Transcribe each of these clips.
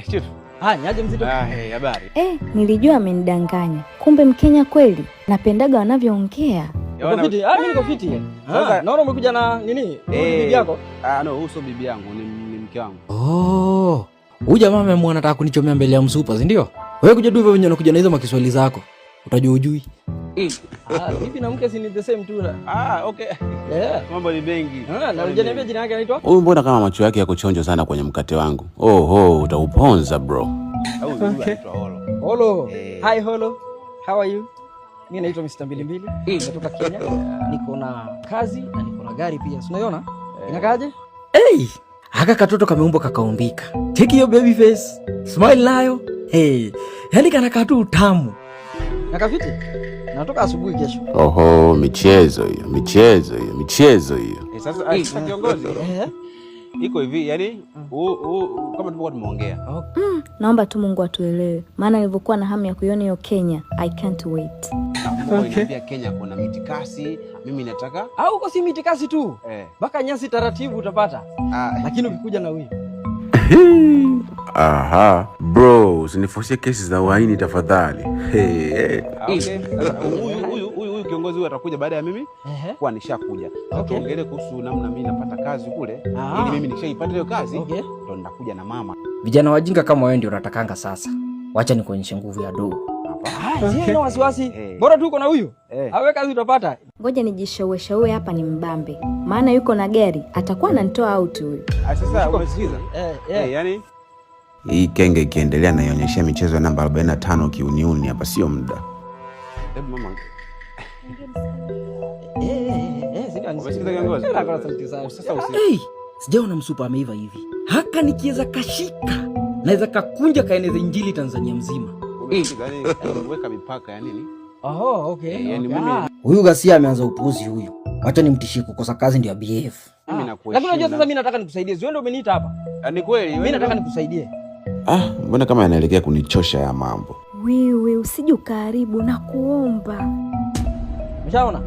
Chief. Niaje mzito? Habari. Nilijua amenidanganya. Kumbe Mkenya kweli. Napendaga wanavyoongea. Uko fiti? Mimi niko fiti. Sasa naona umekuja na nini? Bibi yako? No, huyo sio bibi yangu, ni mke wangu. Huyu jamaa amemwona anataka kunichomea mbele ya msupa, si ndio? Wewe kuja tu hivyo wenyewe unakuja na hizo makiswali zako. Utajua ujui. Bibi na mke si ni the same tu. Okay. Mambo ni mengi. Na unajaniambia jina yake anaitwa? Huyu mbona kama macho yake yako chonjo sana kwenye mkate wangu. Utauponza bro. Holo. Hi Holo. How are you? Mimi naitwa Mr. Mbilimbili. Natoka Kenya. Niko na kazi na niko na gari pia. Unaiona? Inakaaje? Haka katoto kameumbwa kakaumbika. Take your baby face. Smile nayo. Yaani kana katu utamu. Nakafiti? Natoka asubuhi kesho. Michezo hiyo. Sasa kiongozi. Iko hivi, yani kama tulikuwa tumeongea. Naomba tu Mungu atuelewe. Maana nilivyokuwa na hamu ya kuiona hiyo Kenya, I can't wait. Niambia Kenya kuna mitikasi, mimi nataka. Huko si mitikasi tu. Baka nyasi taratibu utapata. Lakini ukikuja na huyu. Bro, usinifosie kesi za uhaini tafadhali. Huyu kiongozi huyu atakuja baada ya mimi kuwa nishakuja. Tuongelee kuhusu namna mimi napata kazi kule. Ili mimi nikishaipata hiyo kazi ndo nitakuja na mama. Vijana wajinga kama wewe ndio unatakanga sasa. Wacha nikuonyeshe nguvu ya doo. Sina wasiwasi. Bora tu uko na huyu. Awe kazi utapata. Ngoja nijishaue hapa ni mbambe. Maana yuko na gari, atakuwa ananitoa out huyu. Sasa umesikiza? Yani hii kenge ikiendelea na ionyesha michezo namba 45 kiuniuni hapa sio muda. Hebu mama. Umesikiza kiongozi? Sasa Sijaona msupa ameiva hivi. Haka nikiweza kashika, naweza kakunja kaeneza injili Tanzania mzima. Weka mipaka ya nini? Yani mimi huyu Gasia ameanza upuzi huyu. Wacha nimtishie kukosa kazi ndio BF. Mimi nakuheshimu. Lakini unajua sasa mimi nataka nikusaidie. Wewe ndio umeniita hapa. Ni kweli. Mimi nataka nikusaidie. Mbona kama yanaelekea kunichosha ya mambo. Wewe usije ukaribu na kuomba. Umeshaona?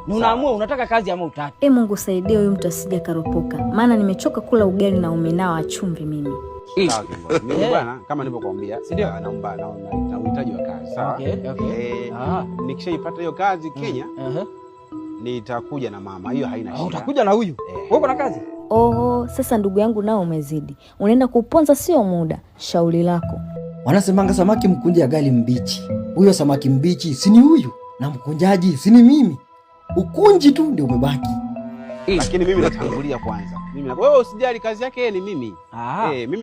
Ni unaamua unataka kazi ama utaki. Mungu saidie huyu mtu asije karopoka. Maana nimechoka kula ugali na umenao wa chumvi mimi. Sawa kiongozi. Mimi bwana kama nilivyokuambia, naomba na uhitaji wa kazi. Sawa? Nikishaipata hiyo kazi Kenya, nitakuja na mama. Hiyo haina shida. Utakuja na huyu? Wewe uko na kazi? Sasa ndugu yangu nao umezidi. Unaenda kuponza sio muda. Shauri lako. Wanasemanga samaki mkunja gali mbichi. Huyo samaki mbichi si ni huyu na mkunjaji si ni mimi. Ukunji tu ndio umebaki. Lakini mimi natangulia kwanza. Wewe usijali, kazi yake ni mimi. Mimi